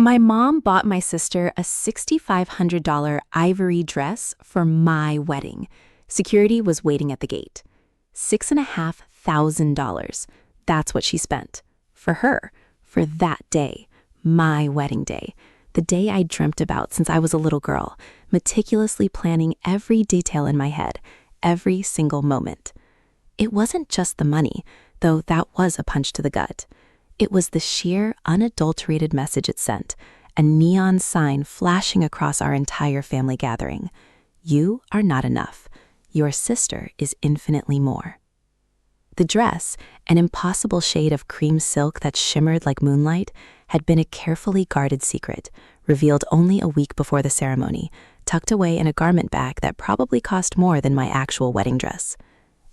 My mom bought my sister a $6,500 ivory dress for my wedding. Security was waiting at the gate. $6,500. That's what she spent. For her. For that day. My wedding day. The day I dreamt about since I was a little girl, meticulously planning every detail in my head, every single moment. It wasn't just the money, though that was a punch to the gut. It was the sheer, unadulterated message it sent, a neon sign flashing across our entire family gathering. You are not enough. Your sister is infinitely more. The dress, an impossible shade of cream silk that shimmered like moonlight, had been a carefully guarded secret, revealed only a week before the ceremony, tucked away in a garment bag that probably cost more than my actual wedding dress.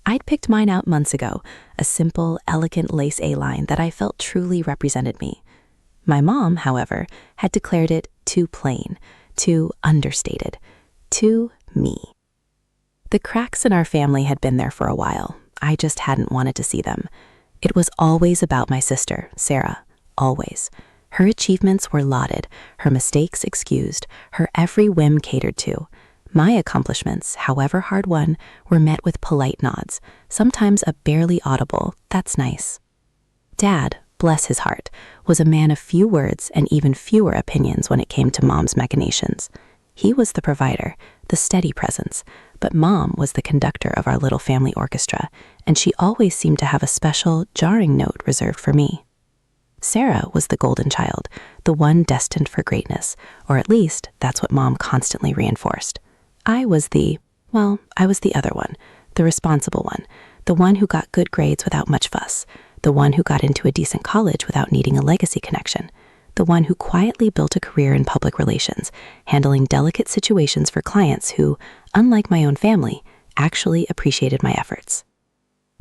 I'd picked mine out months ago, a simple, elegant lace A-line that I felt truly represented me. My mom, however, had declared it too plain, too understated, too me. The cracks in our family had been there for a while. I just hadn't wanted to see them. It was always about my sister, Sarah, always. Her achievements were lauded, her mistakes excused, her every whim catered to. My accomplishments, however hard-won, were met with polite nods, sometimes a barely audible, "That's nice." Dad, bless his heart, was a man of few words and even fewer opinions when it came to Mom's machinations. He was the provider, the steady presence, but Mom was the conductor of our little family orchestra, and she always seemed to have a special, jarring note reserved for me. Sarah was the golden child, the one destined for greatness, or at least that's what Mom constantly reinforced. I was the other one, the responsible one, the one who got good grades without much fuss, the one who got into a decent college without needing a legacy connection, the one who quietly built a career in public relations, handling delicate situations for clients who, unlike my own family, actually appreciated my efforts.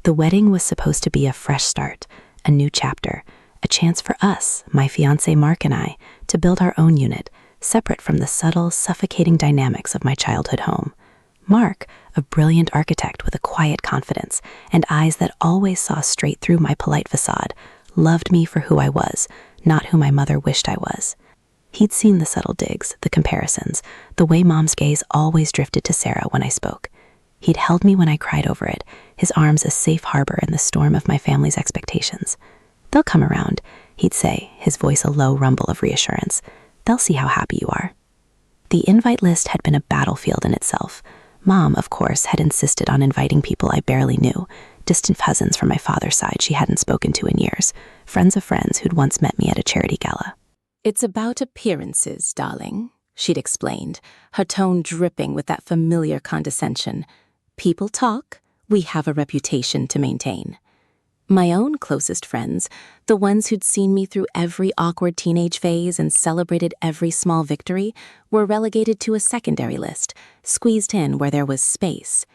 The wedding was supposed to be a fresh start, a new chapter, a chance for us, my fiancé Mark and I, to build our own unit, separate from the subtle, suffocating dynamics of my childhood home. Mark, a brilliant architect with a quiet confidence and eyes that always saw straight through my polite facade, loved me for who I was, not who my mother wished I was. He'd seen the subtle digs, the comparisons, the way Mom's gaze always drifted to Sarah when I spoke. He'd held me when I cried over it, his arms a safe harbor in the storm of my family's expectations. "They'll come around," he'd say, his voice a low rumble of reassurance. "They'll see how happy you are." The invite list had been a battlefield in itself. Mom, of course, had insisted on inviting people I barely knew, distant cousins from my father's side she hadn't spoken to in years, friends of friends who'd once met me at a charity gala. "It's about appearances, darling," she'd explained, her tone dripping with that familiar condescension. "People talk, we have a reputation to maintain." My own closest friends, the ones who'd seen me through every awkward teenage phase and celebrated every small victory, were relegated to a secondary list, squeezed in where there was space.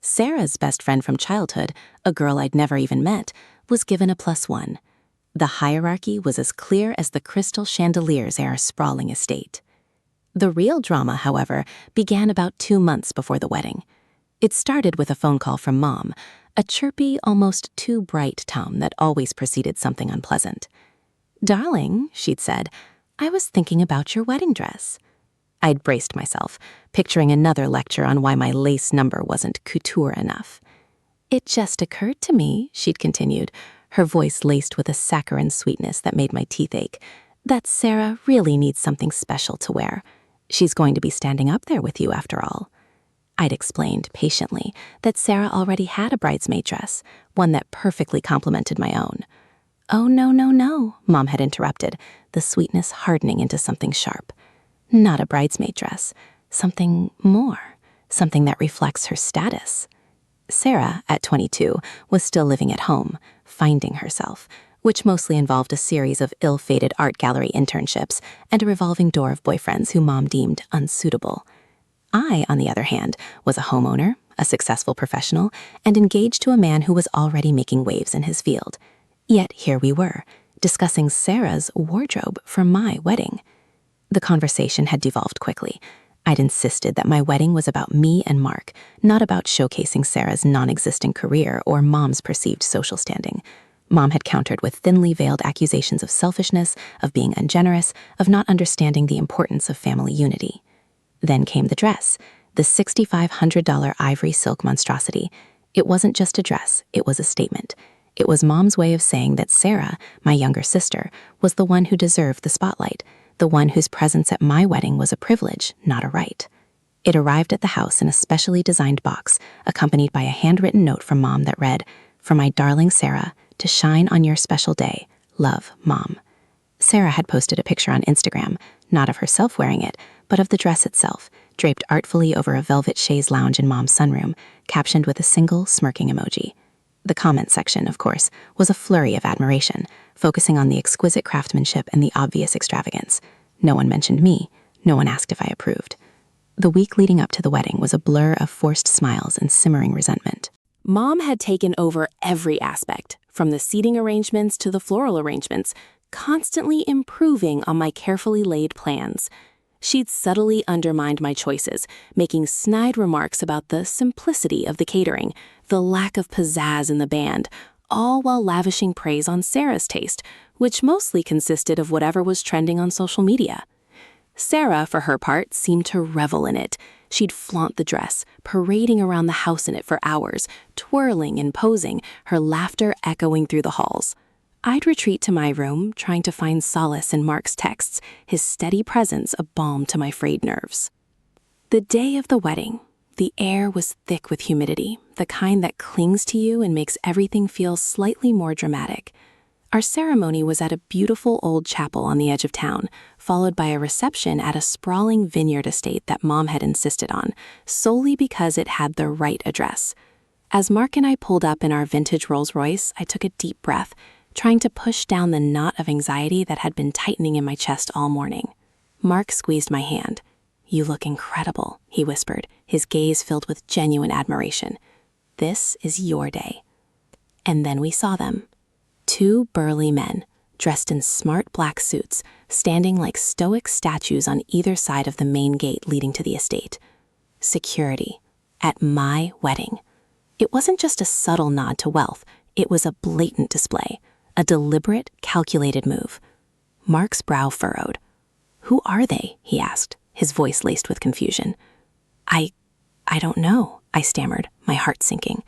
Sarah's best friend from childhood, a girl I'd never even met, was given a +1. The hierarchy was as clear as the crystal chandeliers at our sprawling estate. The real drama, however, began about 2 months before the wedding. It started with a phone call from Mom, a chirpy, almost too bright tone that always preceded something unpleasant. "Darling," she'd said, "I was thinking about your wedding dress." I'd braced myself, picturing another lecture on why my lace number wasn't couture enough. "It just occurred to me," she'd continued, her voice laced with a saccharine sweetness that made my teeth ache, "that Sarah really needs something special to wear. She's going to be standing up there with you after all." I'd explained, patiently, that Sarah already had a bridesmaid dress, one that perfectly complemented my own. "Oh, no, no, no," Mom had interrupted, the sweetness hardening into something sharp. "Not a bridesmaid dress. Something more. Something that reflects her status." Sarah, at 22, was still living at home, finding herself, which mostly involved a series of ill-fated art gallery internships and a revolving door of boyfriends who Mom deemed unsuitable. I, on the other hand, was a homeowner, a successful professional, and engaged to a man who was already making waves in his field. Yet here we were, discussing Sarah's wardrobe for my wedding. The conversation had devolved quickly. I'd insisted that my wedding was about me and Mark, not about showcasing Sarah's non-existent career or Mom's perceived social standing. Mom had countered with thinly veiled accusations of selfishness, of being ungenerous, of not understanding the importance of family unity. Then came the dress, the $6,500 ivory silk monstrosity. It wasn't just a dress, it was a statement. It was Mom's way of saying that Sarah, my younger sister, was the one who deserved the spotlight, the one whose presence at my wedding was a privilege, not a right. It arrived at the house in a specially designed box, accompanied by a handwritten note from Mom that read, "For my darling Sarah, to shine on your special day, love, Mom." Sarah had posted a picture on Instagram, not of herself wearing it, but of the dress itself, draped artfully over a velvet chaise lounge in Mom's sunroom, captioned with a single smirking emoji. The comment section, of course, was a flurry of admiration, focusing on the exquisite craftsmanship and the obvious extravagance. No one mentioned me. No one asked if I approved. The week leading up to the wedding was a blur of forced smiles and simmering resentment. Mom had taken over every aspect, from the seating arrangements to the floral arrangements, constantly improving on my carefully laid plans. She'd subtly undermined my choices, making snide remarks about the simplicity of the catering, the lack of pizzazz in the band, all while lavishing praise on Sarah's taste, which mostly consisted of whatever was trending on social media. Sarah, for her part, seemed to revel in it. She'd flaunt the dress, parading around the house in it for hours, twirling and posing, her laughter echoing through the halls. I'd retreat to my room, trying to find solace in Mark's texts, his steady presence a balm to my frayed nerves. The day of the wedding, the air was thick with humidity, the kind that clings to you and makes everything feel slightly more dramatic. Our ceremony was at a beautiful old chapel on the edge of town, followed by a reception at a sprawling vineyard estate that Mom had insisted on, solely because it had the right address. As Mark and I pulled up in our vintage Rolls-Royce, I took a deep breath, trying to push down the knot of anxiety that had been tightening in my chest all morning. Mark squeezed my hand. "You look incredible," he whispered, his gaze filled with genuine admiration. "This is your day." And then we saw them. Two burly men, dressed in smart black suits, standing like stoic statues on either side of the main gate leading to the estate. Security. At my wedding. It wasn't just a subtle nod to wealth, it was a blatant display, a deliberate, calculated move. Mark's brow furrowed. "Who are they?" he asked, his voice laced with confusion. I don't know," I stammered, my heart sinking.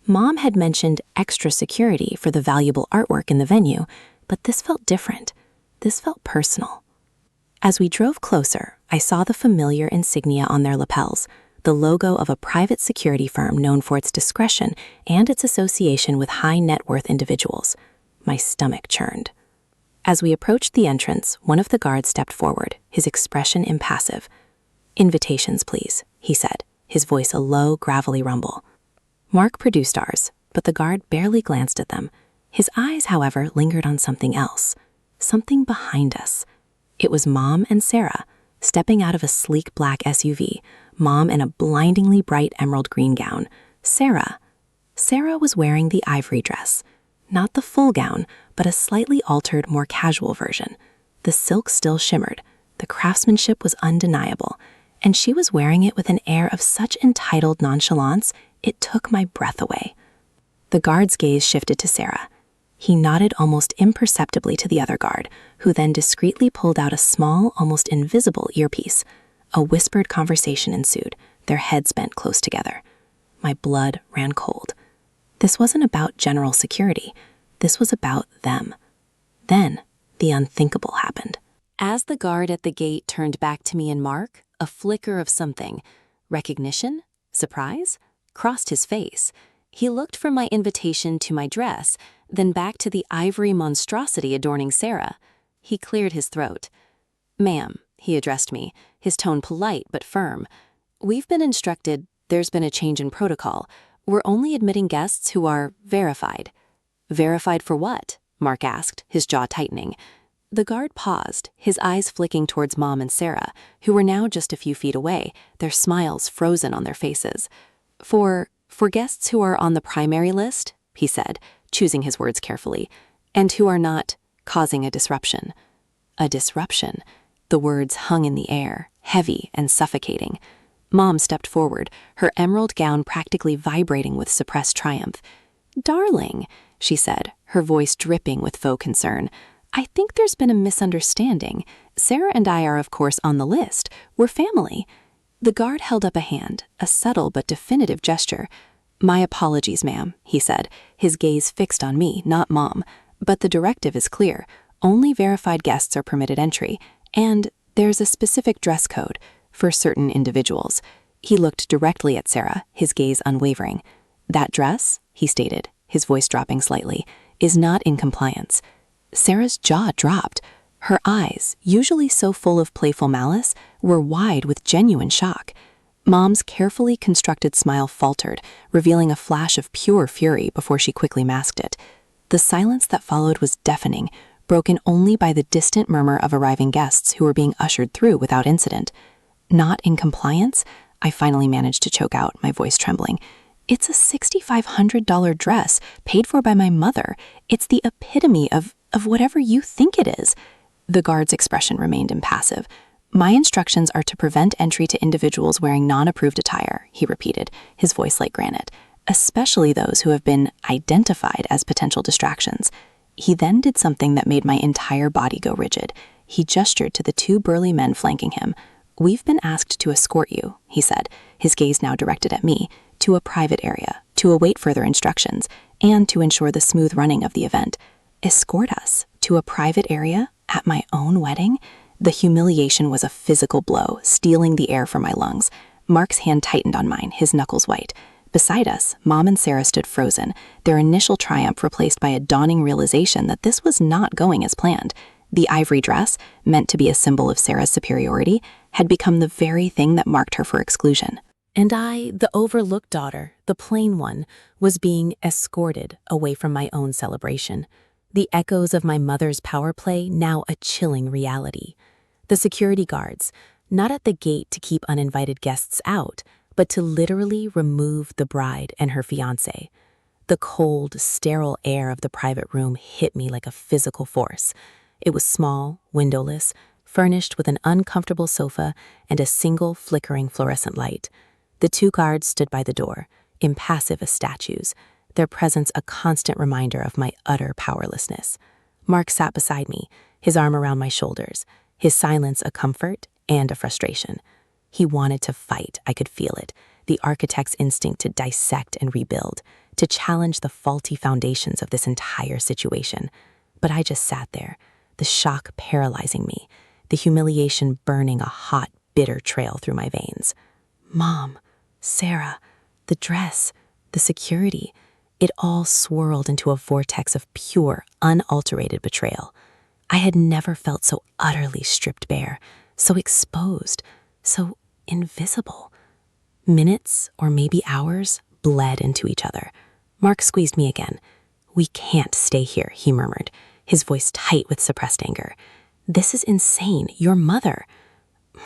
Mom had mentioned extra security for the valuable artwork in the venue, but this felt different. This felt personal. As we drove closer, I saw the familiar insignia on their lapels, the logo of a private security firm known for its discretion and its association with high net worth individuals. My stomach churned. As we approached the entrance, one of the guards stepped forward, his expression impassive. "Invitations, please," he said, his voice a low, gravelly rumble. Mark produced ours, but the guard barely glanced at them. His eyes, however, lingered on something else, something behind us. It was Mom and Sarah, stepping out of a sleek black SUV, Mom in a blindingly bright emerald green gown. Sarah was wearing the ivory dress. Not the full gown, but a slightly altered, more casual version. The silk still shimmered, the craftsmanship was undeniable, and she was wearing it with an air of such entitled nonchalance it took my breath away. The guard's gaze shifted to Sarah. He nodded almost imperceptibly to the other guard, who then discreetly pulled out a small, almost invisible earpiece. A whispered conversation ensued, their heads bent close together. My blood ran cold. This wasn't about general security. This was about them. Then, the unthinkable happened. As the guard at the gate turned back to me and Mark, a flicker of something, recognition, surprise, crossed his face. He looked from my invitation to my dress, then back to the ivory monstrosity adorning Sarah. He cleared his throat. "Ma'am," he addressed me, his tone polite but firm. "We've been instructed there's been a change in protocol. We're only admitting guests who are verified." "Verified for what?" Mark asked, his jaw tightening. The guard paused, his eyes flicking towards Mom and Sarah, who were now just a few feet away, their smiles frozen on their faces. For guests who are on the primary list," he said, choosing his words carefully, "and who are not causing a disruption." A disruption. The words hung in the air, heavy and suffocating. Mom stepped forward, her emerald gown practically vibrating with suppressed triumph. "Darling," she said, her voice dripping with faux concern, "I think there's been a misunderstanding. Sarah and I are, of course, on the list. We're family." The guard held up a hand, a subtle but definitive gesture. "My apologies, ma'am," he said, his gaze fixed on me, not Mom. "But the directive is clear. Only verified guests are permitted entry, and there's a specific dress code for certain individuals." He looked directly at Sarah, his gaze unwavering. "That dress," he stated, his voice dropping slightly, "is not in compliance." Sarah's jaw dropped. Her eyes, usually so full of playful malice, were wide with genuine shock. Mom's carefully constructed smile faltered, revealing a flash of pure fury before she quickly masked it. The silence that followed was deafening, broken only by the distant murmur of arriving guests who were being ushered through without incident. "Not in compliance?" I finally managed to choke out, my voice trembling. "It's a $6,500 dress, paid for by my mother. It's the epitome of whatever you think it is." The guard's expression remained impassive. "My instructions are to prevent entry to individuals wearing non-approved attire," he repeated, his voice like granite, "especially those who have been identified as potential distractions." He then did something that made my entire body go rigid. He gestured to the two burly men flanking him. "We've been asked to escort you," he said, his gaze now directed at me, "to a private area, to await further instructions, and to ensure the smooth running of the event." Escort us to a private area at my own wedding? The humiliation was a physical blow, stealing the air from my lungs. Mark's hand tightened on mine, his knuckles white. Beside us, Mom and Sarah stood frozen, their initial triumph replaced by a dawning realization that this was not going as planned. The ivory dress, meant to be a symbol of Sarah's superiority, had become the very thing that marked her for exclusion. And I, the overlooked daughter, the plain one, was being escorted away from my own celebration. The echoes of my mother's power play now a chilling reality. The security guards, not at the gate to keep uninvited guests out, but to literally remove the bride and her fiancé. The cold, sterile air of the private room hit me like a physical force. It was small, windowless, furnished with an uncomfortable sofa and a single flickering fluorescent light. The two guards stood by the door, impassive as statues, their presence a constant reminder of my utter powerlessness. Mark sat beside me, his arm around my shoulders, his silence a comfort and a frustration. He wanted to fight, I could feel it, the architect's instinct to dissect and rebuild, to challenge the faulty foundations of this entire situation. But I just sat there, the shock paralyzing me, the humiliation burning a hot, bitter trail through my veins. Mom, Sarah, the dress, the security, it all swirled into a vortex of pure, unalterated betrayal. I had never felt so utterly stripped bare, so exposed, so invisible. Minutes, or maybe hours, bled into each other. Mark squeezed me again. "We can't stay here," he murmured, his voice tight with suppressed anger. "This is insane. Your mother—"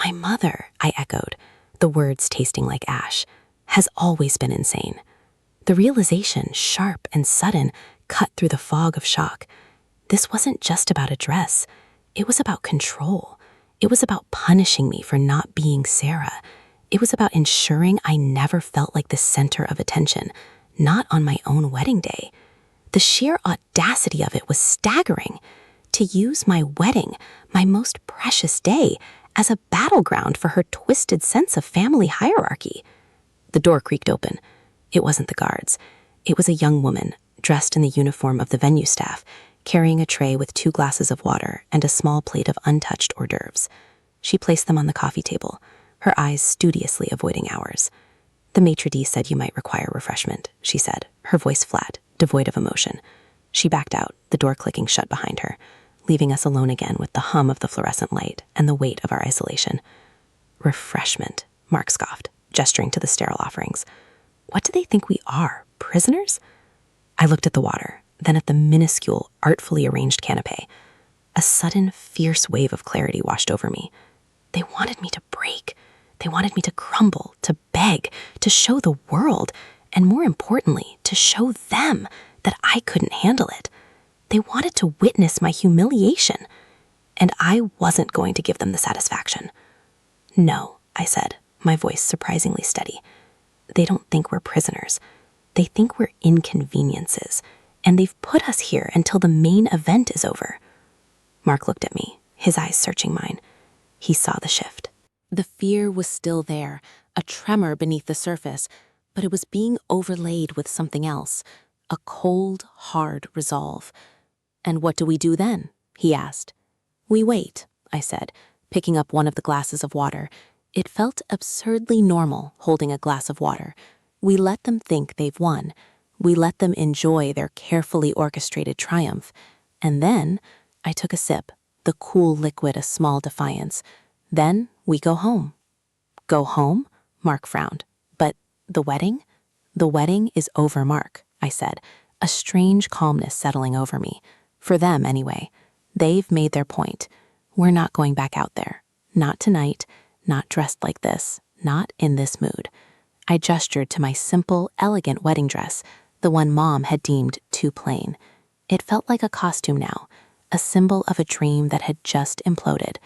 "My mother," I echoed, the words tasting like ash, "has always been insane." The realization, sharp and sudden, cut through the fog of shock. This wasn't just about a dress. It was about control. It was about punishing me for not being Sarah. It was about ensuring I never felt like the center of attention, not on my own wedding day. The sheer audacity of it was staggering. To use my wedding, my most precious day, as a battleground for her twisted sense of family hierarchy. The door creaked open. It wasn't the guards. It was a young woman, dressed in the uniform of the venue staff, carrying a tray with 2 glasses of water and a small plate of untouched hors d'oeuvres. She placed them on the coffee table, her eyes studiously avoiding ours. "The maitre d' said you might require refreshment," she said, her voice flat, devoid of emotion. She backed out, the door clicking shut behind her, leaving us alone again with the hum of the fluorescent light and the weight of our isolation. "Refreshment," Mark scoffed, gesturing to the sterile offerings. "What do they think we are, prisoners?" I looked at the water, then at the minuscule, artfully arranged canapé. A sudden, fierce wave of clarity washed over me. They wanted me to break. They wanted me to crumble, to beg, to show the world, and more importantly, to show them that I couldn't handle it. They wanted to witness my humiliation, and I wasn't going to give them the satisfaction. "No," I said, my voice surprisingly steady. "They don't think we're prisoners. They think we're inconveniences, and they've put us here until the main event is over. Mark looked at me, his eyes searching mine. He saw the shift. The fear was still there, a tremor beneath the surface, but it was being overlaid with something else, a cold, hard resolve. "And what do we do then?" he asked. "We wait," I said, picking up one of the glasses of water. It felt absurdly normal holding a glass of water. We let them think they've won. We let them enjoy their carefully orchestrated triumph. And then I took a sip, the cool liquid a small defiance. Then we go home. "Go home?" Mark frowned. "But the wedding?" "The wedding is over, Mark," I said, a strange calmness settling over me. For them, anyway. They've made their point. We're not going back out there. Not tonight, not dressed like this, not in this mood. I gestured to my simple, elegant wedding dress, the one Mom had deemed too plain. It felt like a costume now, a symbol of a dream that had just imploded.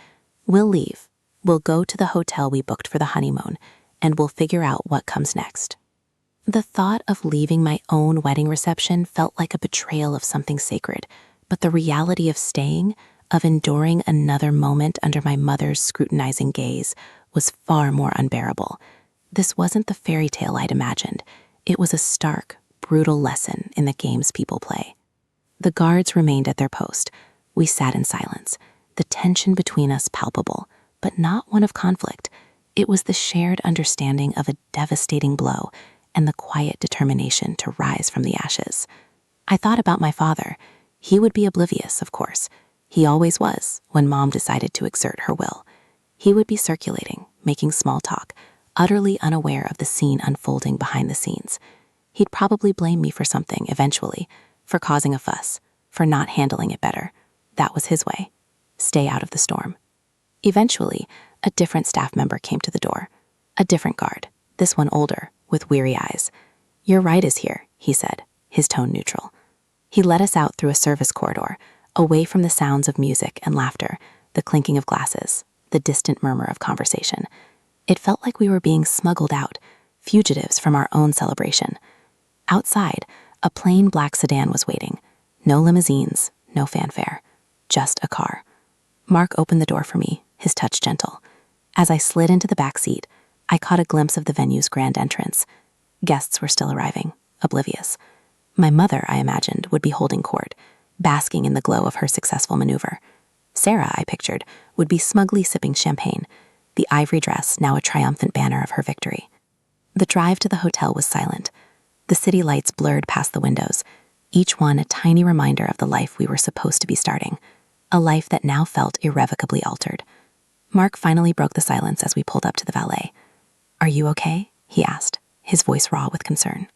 "We'll leave. We'll go to the hotel we booked for the honeymoon, and we'll figure out what comes next." The thought of leaving my own wedding reception felt like a betrayal of something sacred, but the reality of staying, of enduring another moment under my mother's scrutinizing gaze, was far more unbearable. This wasn't the fairy tale I'd imagined. It was a stark, brutal lesson in the games people play. The guards remained at their post. We sat in silence, the tension between us palpable, but not one of conflict. It was the shared understanding of a devastating blow and the quiet determination to rise from the ashes. I thought about my father. He would be oblivious, of course. He always was when Mom decided to exert her will. He would be circulating, making small talk, utterly unaware of the scene unfolding behind the scenes. He'd probably blame me for something eventually, for causing a fuss, for not handling it better. That was his way. Stay out of the storm. Eventually, a different staff member came to the door. A different guard, this one older, with weary eyes. "Your ride is here," he said, his tone neutral. He led us out through a service corridor, away from the sounds of music and laughter, the clinking of glasses, the distant murmur of conversation. It felt like we were being smuggled out, fugitives from our own celebration. Outside, a plain black sedan was waiting. No limousines, no fanfare, just a car. Mark opened the door for me, his touch gentle. As I slid into the back seat, I caught a glimpse of the venue's grand entrance. Guests were still arriving, oblivious. My mother, I imagined, would be holding court, basking in the glow of her successful maneuver. Sarah, I pictured, would be smugly sipping champagne, the ivory dress now a triumphant banner of her victory. The drive to the hotel was silent. The city lights blurred past the windows, each one a tiny reminder of the life we were supposed to be starting, a life that now felt irrevocably altered. Mark finally broke the silence as we pulled up to the valet. "Are you okay?" he asked, his voice raw with concern.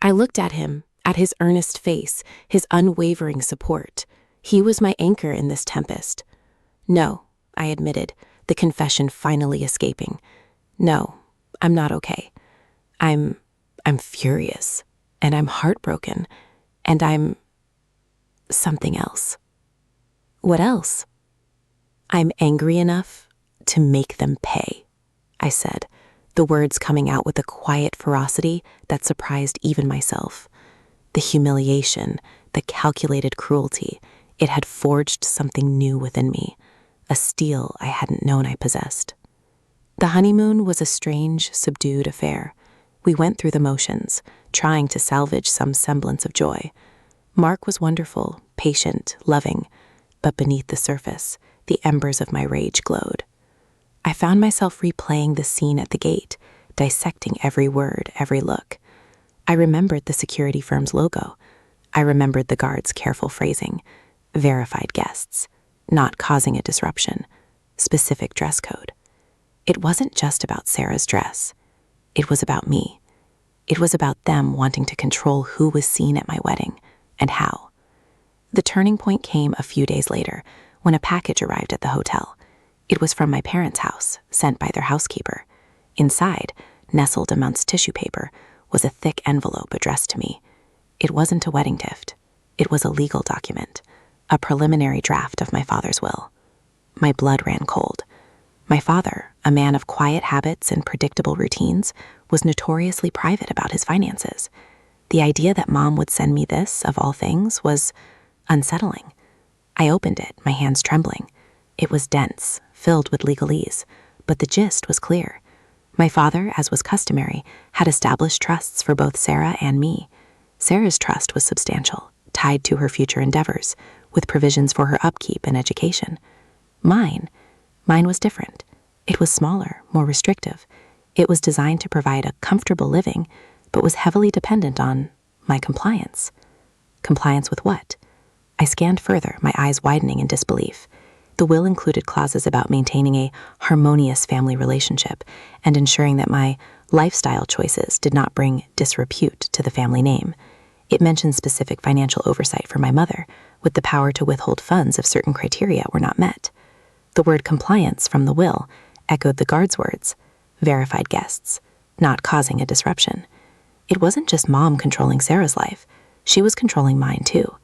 I looked at him, at his earnest face, his unwavering support. He was my anchor in this tempest. "No," I admitted, the confession finally escaping. "No, I'm not okay. I'm furious, and I'm heartbroken, and I'm something else." "What else?" "I'm angry enough to make them pay," I said, the words coming out with a quiet ferocity that surprised even myself. The humiliation, the calculated cruelty, it had forged something new within me, a steel I hadn't known I possessed. The honeymoon was a strange, subdued affair. We went through the motions, trying to salvage some semblance of joy. Mark was wonderful, patient, loving, but beneath the surface, the embers of my rage glowed. I found myself replaying the scene at the gate, dissecting every word, every look. I remembered the security firm's logo. I remembered the guard's careful phrasing, verified guests, not causing a disruption, specific dress code. It wasn't just about Sarah's dress. It was about me. It was about them wanting to control who was seen at my wedding and how. The turning point came a few days later when a package arrived at the hotel. It was from my parents' house, sent by their housekeeper. Inside, nestled amongst tissue paper, was a thick envelope addressed to me. It wasn't a wedding gift. It was a legal document, a preliminary draft of my father's will. My blood ran cold. My father, a man of quiet habits and predictable routines, was notoriously private about his finances. The idea that Mom would send me this, of all things, was unsettling. I opened it, my hands trembling. It was dense, filled with legalese, but the gist was clear. My father, as was customary, had established trusts for both Sarah and me. Sarah's trust was substantial, tied to her future endeavors, with provisions for her upkeep and education. Mine was different. It was smaller, more restrictive. It was designed to provide a comfortable living, but was heavily dependent on my compliance. Compliance with what? I scanned further, my eyes widening in disbelief. The will included clauses about maintaining a harmonious family relationship and ensuring that my lifestyle choices did not bring disrepute to the family name. It mentioned specific financial oversight for my mother, with the power to withhold funds if certain criteria were not met. The word compliance from the will echoed the guard's words, verified guests, not causing a disruption. It wasn't just Mom controlling Sarah's life. She was controlling mine too.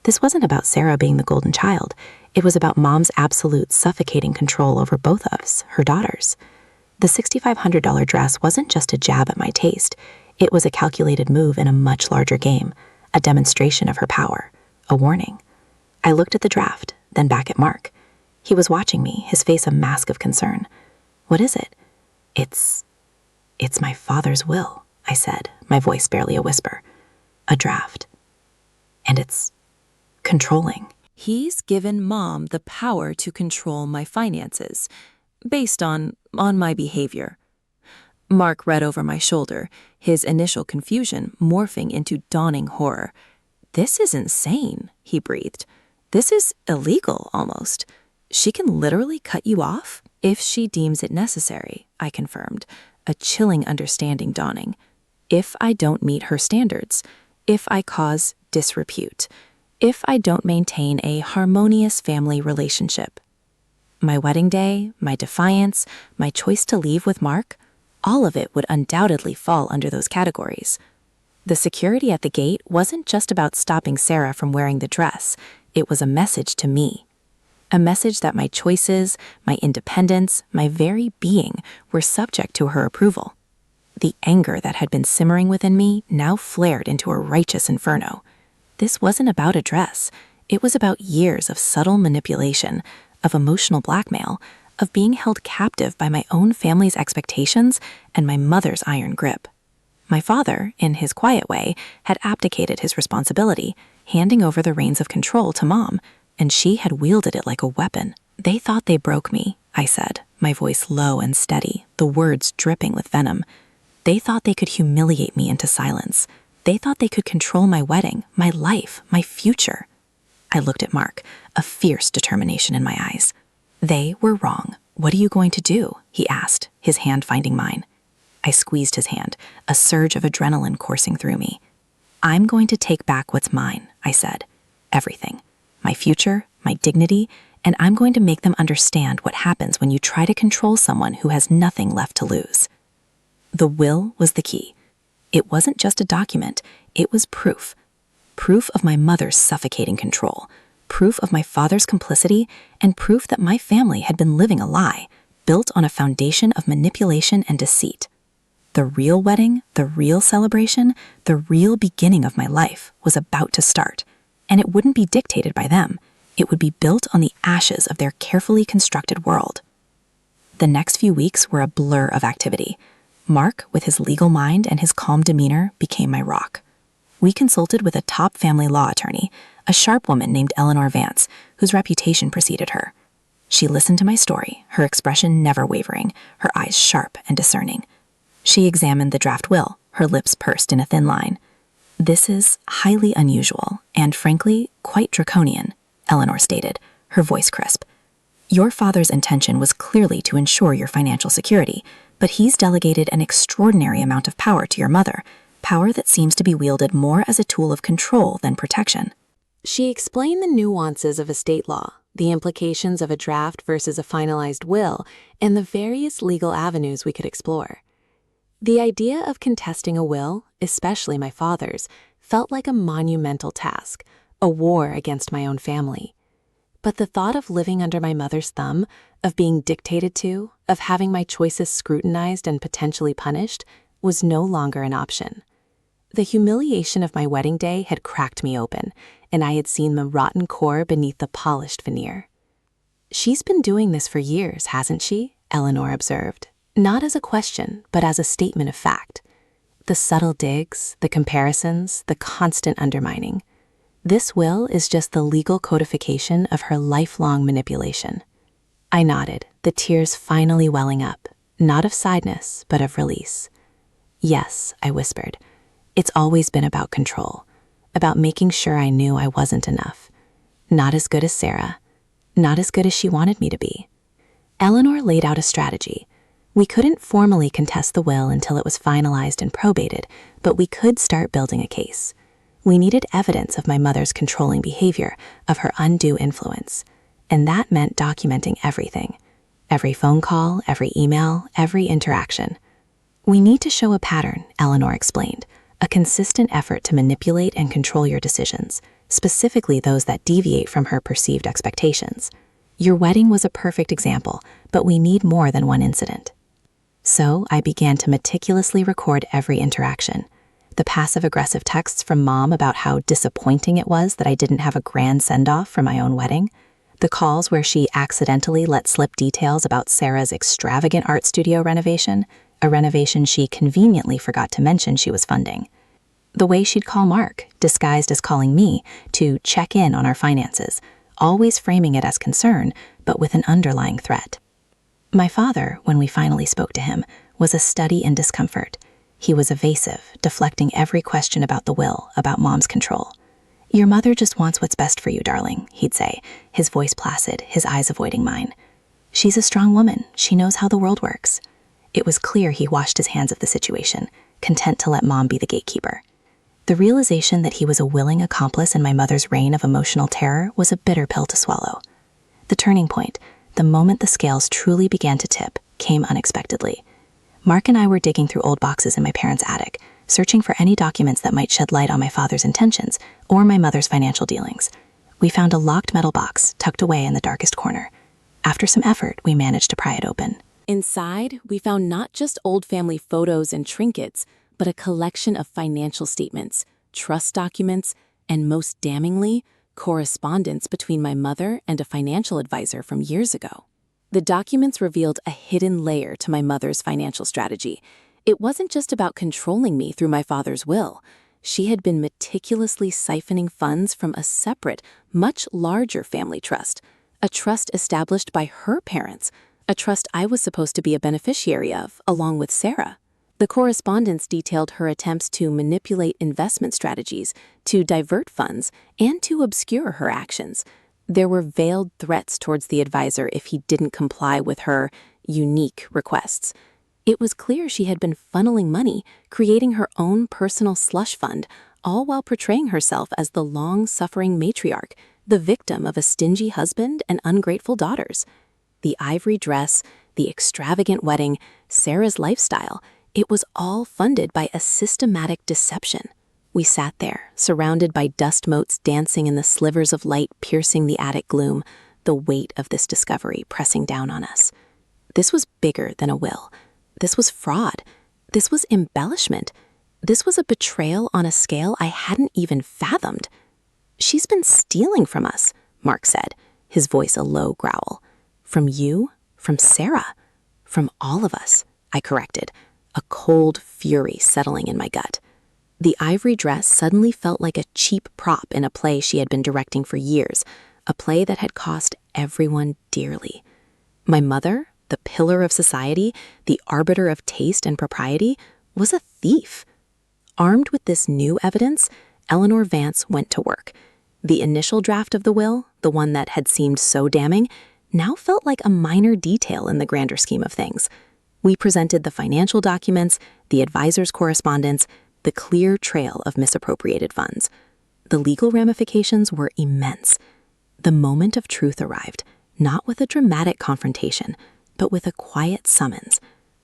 This wasn't about Sarah being the golden child. It was about Mom's absolute suffocating control over both of us, her daughters. The $6,500 dress wasn't just a jab at my taste. It was a calculated move in a much larger game, a demonstration of her power, a warning. I looked at the draft, then back at Mark. He was watching me, his face a mask of concern. What is it? It's my father's will, I said, my voice barely a whisper. A draft. And it's controlling. He's given Mom the power to control my finances, based on my behavior. Mark read over my shoulder, his initial confusion morphing into dawning horror. This is insane, he breathed. This is illegal, almost. She can literally cut you off if she deems it necessary, I confirmed, a chilling understanding dawning. If I don't meet her standards, if I cause disrepute, if I don't maintain a harmonious family relationship. My wedding day, my defiance, my choice to leave with Mark, all of it would undoubtedly fall under those categories. The security at the gate wasn't just about stopping Sarah from wearing the dress. It was a message to me. A message that my choices, my independence, my very being were subject to her approval. The anger that had been simmering within me now flared into a righteous inferno. This wasn't about a dress. It was about years of subtle manipulation, of emotional blackmail, of being held captive by my own family's expectations and my mother's iron grip. My father, in his quiet way, had abdicated his responsibility, handing over the reins of control to Mom, and she had wielded it like a weapon. They thought they broke me, I said, my voice low and steady, the words dripping with venom. They thought they could humiliate me into silence. They thought they could control my wedding, my life, my future. I looked at Mark, a fierce determination in my eyes. They were wrong. What are you going to do? He asked, his hand finding mine. I squeezed his hand, a surge of adrenaline coursing through me. I'm going to take back what's mine, I said. Everything. My future, my dignity, and I'm going to make them understand what happens when you try to control someone who has nothing left to lose. The will was the key. It wasn't just a document, it was proof. Proof of my mother's suffocating control, proof of my father's complicity, and proof that my family had been living a lie, built on a foundation of manipulation and deceit. The real wedding, the real celebration, the real beginning of my life was about to start, and it wouldn't be dictated by them. It would be built on the ashes of their carefully constructed world. The next few weeks were a blur of activity. Mark, with his legal mind and his calm demeanor, became my rock. We consulted with a top family law attorney, a sharp woman named Eleanor Vance, whose reputation preceded her. She listened to my story, her expression never wavering, her eyes sharp and discerning. She examined the draft will, her lips pursed in a thin line. This is highly unusual and, frankly, quite draconian, Eleanor stated, her voice crisp. Your father's intention was clearly to ensure your financial security, but he's delegated an extraordinary amount of power to your mother, power that seems to be wielded more as a tool of control than protection. She explained the nuances of estate law, the implications of a draft versus a finalized will, and the various legal avenues we could explore. The idea of contesting a will, especially my father's, felt like a monumental task, a war against my own family. But the thought of living under my mother's thumb, of being dictated to, of having my choices scrutinized and potentially punished, was no longer an option. The humiliation of my wedding day had cracked me open, and I had seen the rotten core beneath the polished veneer. "She's been doing this for years, hasn't she?" Eleanor observed, not as a question, but as a statement of fact. The subtle digs, the comparisons, the constant undermining. This will is just the legal codification of her lifelong manipulation. I nodded, the tears finally welling up, not of sadness, but of release. "Yes," I whispered. "It's always been about control, about making sure I knew I wasn't enough. Not as good as Sarah, not as good as she wanted me to be." Eleanor laid out a strategy. We couldn't formally contest the will until it was finalized and probated, but we could start building a case. We needed evidence of my mother's controlling behavior, of her undue influence, and that meant documenting everything. Every phone call, every email, every interaction. "We need to show a pattern," Eleanor explained, "a consistent effort to manipulate and control your decisions, specifically those that deviate from her perceived expectations. Your wedding was a perfect example, but we need more than one incident." So I began to meticulously record every interaction. The passive-aggressive texts from Mom about how disappointing it was that I didn't have a grand send-off for my own wedding. The calls where she accidentally let slip details about Sarah's extravagant art studio renovation, a renovation she conveniently forgot to mention she was funding. The way she'd call Mark, disguised as calling me, to check in on our finances, always framing it as concern, but with an underlying threat. My father, when we finally spoke to him, was a study in discomfort. He was evasive, deflecting every question about the will, about Mom's control. "Your mother just wants what's best for you, darling," he'd say, his voice placid, his eyes avoiding mine. "She's a strong woman. She knows how the world works." It was clear he washed his hands of the situation, content to let Mom be the gatekeeper. The realization that he was a willing accomplice in my mother's reign of emotional terror was a bitter pill to swallow. The turning point, the moment the scales truly began to tip, came unexpectedly. Mark and I were digging through old boxes in my parents' attic, searching for any documents that might shed light on my father's intentions or my mother's financial dealings. We found a locked metal box tucked away in the darkest corner. After some effort, we managed to pry it open. Inside, we found not just old family photos and trinkets, but a collection of financial statements, trust documents, and most damningly, correspondence between my mother and a financial advisor from years ago. The documents revealed a hidden layer to my mother's financial strategy. It wasn't just about controlling me through my father's will. She had been meticulously siphoning funds from a separate, much larger family trust, a trust established by her parents, a trust I was supposed to be a beneficiary of, along with Sarah. The correspondence detailed her attempts to manipulate investment strategies, to divert funds, and to obscure her actions. There were veiled threats towards the advisor if he didn't comply with her unique requests. It was clear she had been funneling money, creating her own personal slush fund, all while portraying herself as the long-suffering matriarch, the victim of a stingy husband and ungrateful daughters. The ivory dress, the extravagant wedding, Sarah's lifestyle, it was all funded by a systematic deception. We sat there, surrounded by dust motes dancing in the slivers of light piercing the attic gloom, the weight of this discovery pressing down on us. This was bigger than a will. This was fraud. This was embellishment. This was a betrayal on a scale I hadn't even fathomed. "She's been stealing from us," Mark said, his voice a low growl. "From you, from Sarah, from all of us," I corrected, a cold fury settling in my gut. The ivory dress suddenly felt like a cheap prop in a play she had been directing for years, a play that had cost everyone dearly. My mother, the pillar of society, the arbiter of taste and propriety, was a thief. Armed with this new evidence, Eleanor Vance went to work. The initial draft of the will, the one that had seemed so damning, now felt like a minor detail in the grander scheme of things. We presented the financial documents, the advisor's correspondence, the clear trail of misappropriated funds. The legal ramifications were immense. The moment of truth arrived, not with a dramatic confrontation, but with a quiet summons.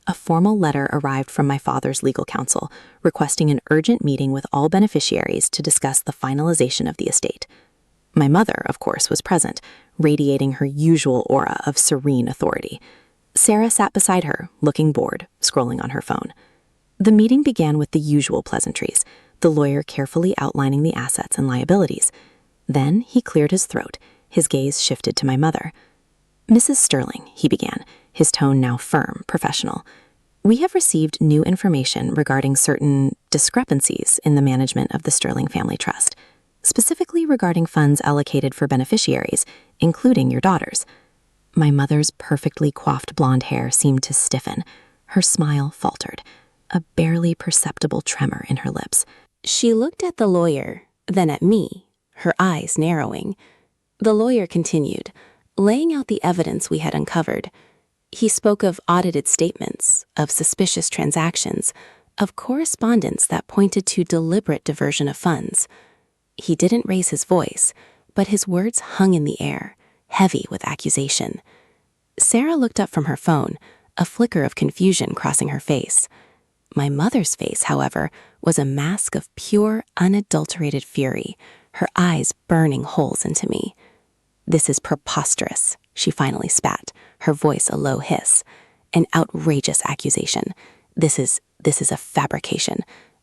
A formal letter arrived from my father's legal counsel, requesting an urgent meeting with all beneficiaries to discuss the finalization of the estate. My mother, of course, was present, radiating her usual aura of serene authority. Sarah sat beside her, looking bored, scrolling on her phone. The meeting began with the usual pleasantries, the lawyer carefully outlining the assets and liabilities. Then he cleared his throat. His gaze shifted to my mother. "Mrs. Sterling," he began, his tone now firm, professional, "we have received new information regarding certain discrepancies in the management of the Sterling Family Trust, specifically regarding funds allocated for beneficiaries, including your daughters." My mother's perfectly coiffed blonde hair seemed to stiffen. Her smile faltered, a barely perceptible tremor in her lips. She looked at the lawyer, then at me, her eyes narrowing. The lawyer continued, laying out the evidence we had uncovered. He spoke of audited statements, of suspicious transactions, of correspondence that pointed to deliberate diversion of funds. He didn't raise his voice, but his words hung in the air, heavy with accusation. Sarah looked up from her phone, a flicker of confusion crossing her face. My mother's face, however, was a mask of pure, unadulterated fury, her eyes burning holes into me. "This is preposterous," she finally spat, her voice a low hiss. "An outrageous accusation. This is a fabrication.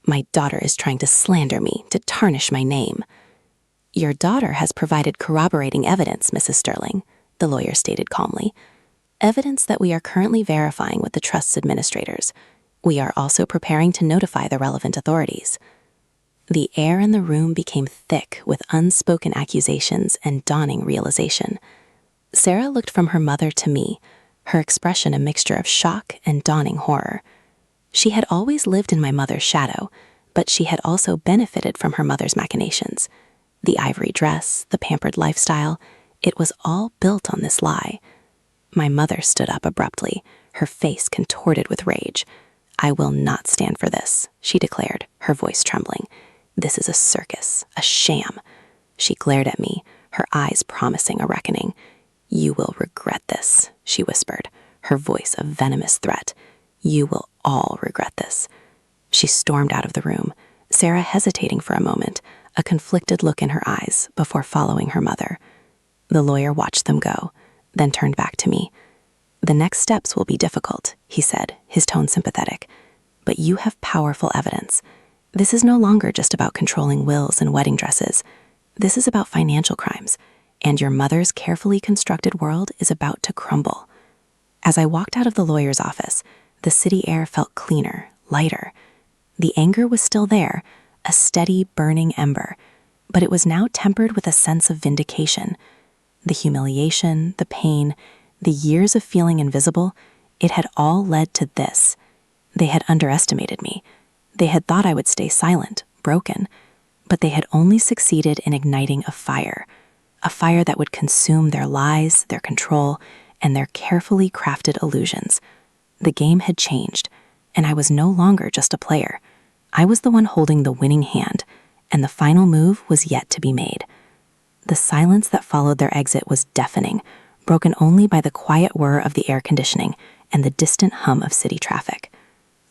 My daughter is trying to slander me, to tarnish my name." "Your daughter has provided corroborating evidence, Mrs. Sterling," the lawyer stated calmly. "Evidence that we are currently verifying with the trust's administrators. We are also preparing to notify the relevant authorities." The air in the room became thick with unspoken accusations and dawning realization. Sarah looked from her mother to me, her expression a mixture of shock and dawning horror. She had always lived in my mother's shadow, but she had also benefited from her mother's machinations. The ivory dress, the pampered lifestyle, it was all built on this lie. My mother stood up abruptly, her face contorted with rage. "I will not stand for this," she declared, her voice trembling. "This is a circus, a sham." She glared at me, her eyes promising a reckoning. "You will regret this," she whispered, her voice a venomous threat. "You will all regret this." She stormed out of the room, Sarah hesitating for a moment, a conflicted look in her eyes before following her mother. The lawyer watched them go, then turned back to me. "The next steps will be difficult," he said, his tone sympathetic. "But you have powerful evidence. This is no longer just about controlling wills and wedding dresses. This is about financial crimes, and your mother's carefully constructed world is about to crumble." As I walked out of the lawyer's office, the city air felt cleaner, lighter. The anger was still there, a steady, burning ember, but it was now tempered with a sense of vindication. The humiliation, the pain, the years of feeling invisible, it had all led to this. They had underestimated me. They had thought I would stay silent, broken, but they had only succeeded in igniting a fire that would consume their lies, their control, and their carefully crafted illusions. The game had changed, and I was no longer just a player. I was the one holding the winning hand, and the final move was yet to be made. The silence that followed their exit was deafening, broken only by the quiet whir of the air conditioning and the distant hum of city traffic.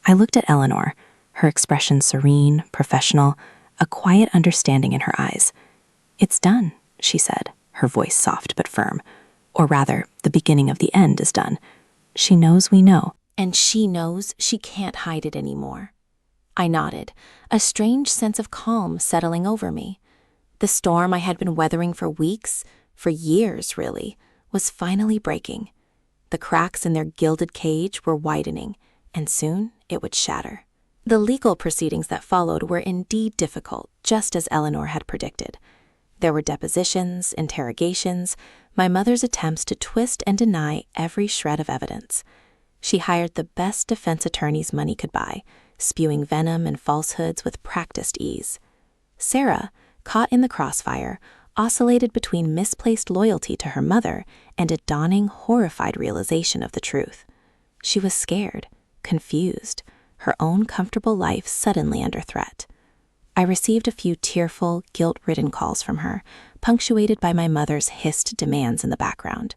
I looked at Eleanor, her expression serene, professional, a quiet understanding in her eyes. "It's done," she said, her voice soft but firm. "Or rather, the beginning of the end is done. She knows we know, and she knows she can't hide it anymore." I nodded, a strange sense of calm settling over me. The storm I had been weathering for weeks, for years really, was finally breaking. The cracks in their gilded cage were widening, and soon it would shatter. The legal proceedings that followed were indeed difficult, just as Eleanor had predicted. There were depositions, interrogations, my mother's attempts to twist and deny every shred of evidence. She hired the best defense attorneys money could buy, spewing venom and falsehoods with practiced ease. Sarah, caught in the crossfire, oscillated between misplaced loyalty to her mother and a dawning, horrified realization of the truth. She was scared, confused, her own comfortable life suddenly under threat. I received a few tearful, guilt-ridden calls from her, punctuated by my mother's hissed demands in the background.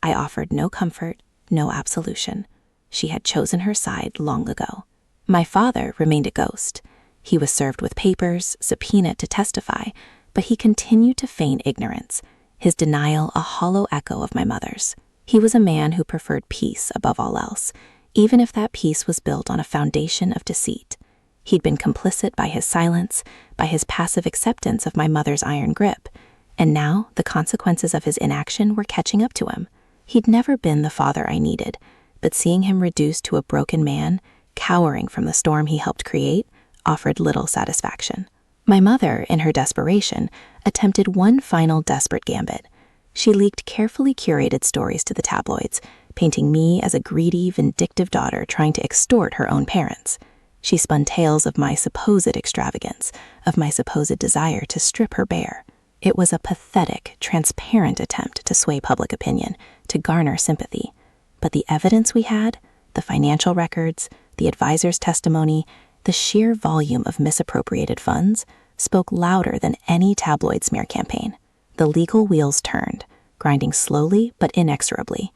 I offered no comfort, no absolution. She had chosen her side long ago. My father remained a ghost. He was served with papers, subpoenaed to testify, but he continued to feign ignorance, his denial a hollow echo of my mother's. He was a man who preferred peace above all else, even if that peace was built on a foundation of deceit. He'd been complicit by his silence, by his passive acceptance of my mother's iron grip, and now the consequences of his inaction were catching up to him. He'd never been the father I needed, but seeing him reduced to a broken man, cowering from the storm he helped create, offered little satisfaction. My mother, in her desperation, attempted one final desperate gambit. She leaked carefully curated stories to the tabloids, painting me as a greedy, vindictive daughter trying to extort her own parents. She spun tales of my supposed extravagance, of my supposed desire to strip her bare. It was a pathetic, transparent attempt to sway public opinion, to garner sympathy. But the evidence we had, the financial records, the advisor's testimony, the sheer volume of misappropriated funds, spoke louder than any tabloid smear campaign. The legal wheels turned, grinding slowly but inexorably.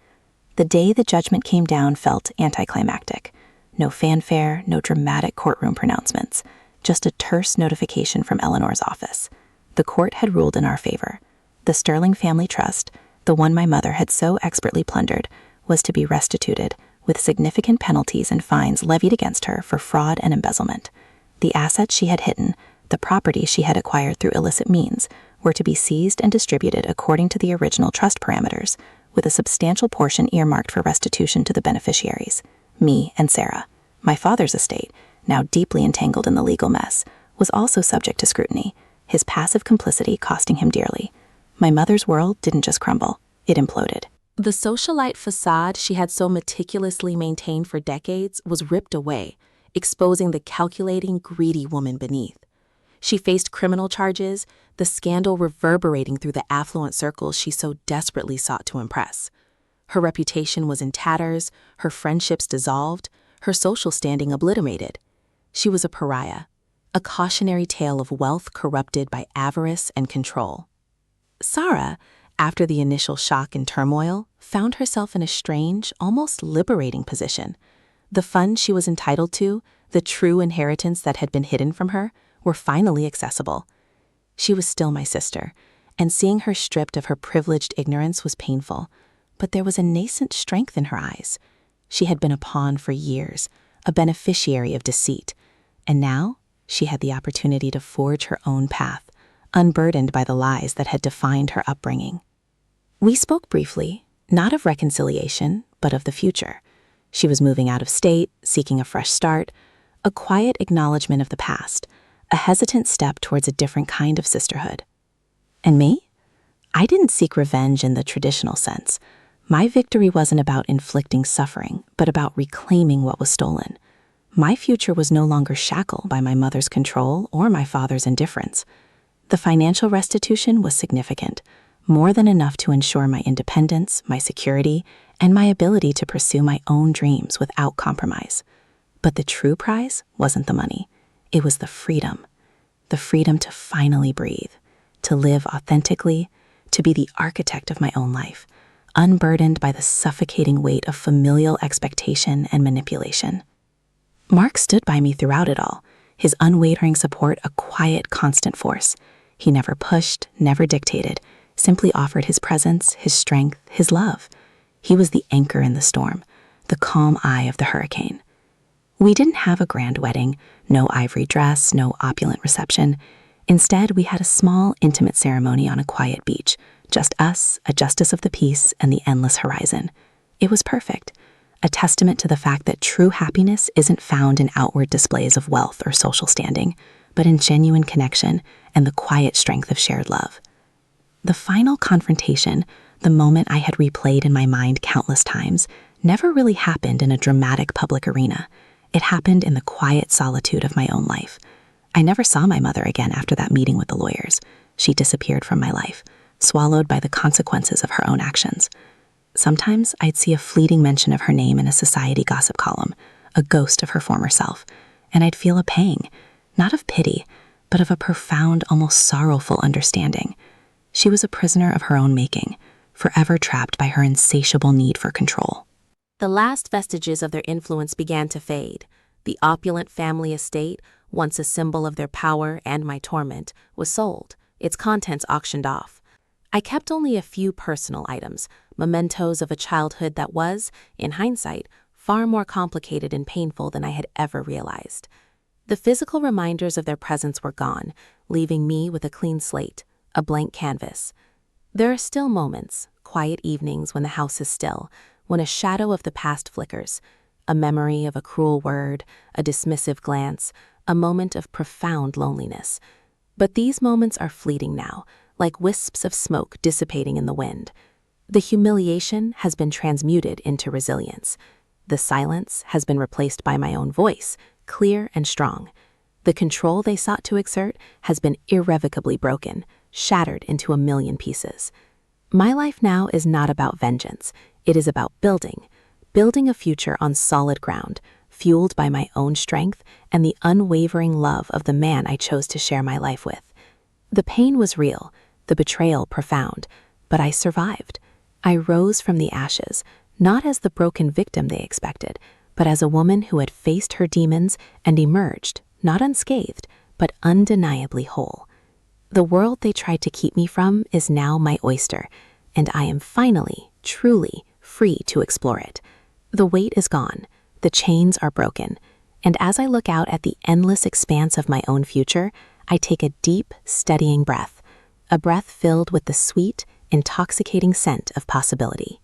The day the judgment came down felt anticlimactic. No fanfare, no dramatic courtroom pronouncements, just a terse notification from Eleanor's office. The court had ruled in our favor. The Sterling Family Trust, the one my mother had so expertly plundered, was to be restituted, with significant penalties and fines levied against her for fraud and embezzlement. The assets she had hidden, the property she had acquired through illicit means, were to be seized and distributed according to the original trust parameters, with a substantial portion earmarked for restitution to the beneficiaries, me and Sarah. My father's estate, now deeply entangled in the legal mess, was also subject to scrutiny, his passive complicity costing him dearly. My mother's world didn't just crumble, it imploded. The socialite facade she had so meticulously maintained for decades was ripped away, exposing the calculating, greedy woman beneath. She faced criminal charges, the scandal reverberating through the affluent circles she so desperately sought to impress. Her reputation was in tatters, her friendships dissolved, her social standing obliterated. She was a pariah, a cautionary tale of wealth corrupted by avarice and control. Sarah, after the initial shock and turmoil, found herself in a strange, almost liberating position. The funds she was entitled to, the true inheritance that had been hidden from her, were finally accessible. She was still my sister, and seeing her stripped of her privileged ignorance was painful, but there was a nascent strength in her eyes. She had been a pawn for years, a beneficiary of deceit, and now she had the opportunity to forge her own path, unburdened by the lies that had defined her upbringing. We spoke briefly, not of reconciliation, but of the future. She was moving out of state, seeking a fresh start, a quiet acknowledgement of the past, a hesitant step towards a different kind of sisterhood. And me? I didn't seek revenge in the traditional sense. My victory wasn't about inflicting suffering, but about reclaiming what was stolen. My future was no longer shackled by my mother's control or my father's indifference. The financial restitution was significant, more than enough to ensure my independence, my security, and my ability to pursue my own dreams without compromise. But the true prize wasn't the money. It was the freedom to finally breathe, to live authentically, to be the architect of my own life, unburdened by the suffocating weight of familial expectation and manipulation. Mark stood by me throughout it all, his unwavering support a quiet, constant force. He never pushed, never dictated, simply offered his presence, his strength, his love. He was the anchor in the storm, the calm eye of the hurricane. We didn't have a grand wedding, no ivory dress, no opulent reception. Instead, we had a small, intimate ceremony on a quiet beach, just us, a justice of the peace, and the endless horizon. It was perfect, a testament to the fact that true happiness isn't found in outward displays of wealth or social standing, but in genuine connection and the quiet strength of shared love. The final confrontation, the moment I had replayed in my mind countless times, never really happened in a dramatic public arena. It happened in the quiet solitude of my own life. I never saw my mother again after that meeting with the lawyers. She disappeared from my life, swallowed by the consequences of her own actions. Sometimes I'd see a fleeting mention of her name in a society gossip column, a ghost of her former self, and I'd feel a pang, not of pity, but of a profound, almost sorrowful understanding. She was a prisoner of her own making, forever trapped by her insatiable need for control. The last vestiges of their influence began to fade. The opulent family estate, once a symbol of their power and my torment, was sold, its contents auctioned off. I kept only a few personal items, mementos of a childhood that was, in hindsight, far more complicated and painful than I had ever realized. The physical reminders of their presence were gone, leaving me with a clean slate, a blank canvas. There are still moments, quiet evenings when the house is still, when a shadow of the past flickers, a memory of a cruel word, a dismissive glance, a moment of profound loneliness. But these moments are fleeting now, like wisps of smoke dissipating in the wind. The humiliation has been transmuted into resilience. The silence has been replaced by my own voice, clear and strong. The control they sought to exert has been irrevocably broken, shattered into a million pieces. My life now is not about vengeance. It is about building a future on solid ground, fueled by my own strength and the unwavering love of the man I chose to share my life with. The pain was real, the betrayal profound, but I survived. I rose from the ashes, not as the broken victim they expected, but as a woman who had faced her demons and emerged, not unscathed, but undeniably whole. The world they tried to keep me from is now my oyster, and I am finally, truly free to explore it. The weight is gone, the chains are broken, and as I look out at the endless expanse of my own future, I take a deep, steadying breath, a breath filled with the sweet, intoxicating scent of possibility.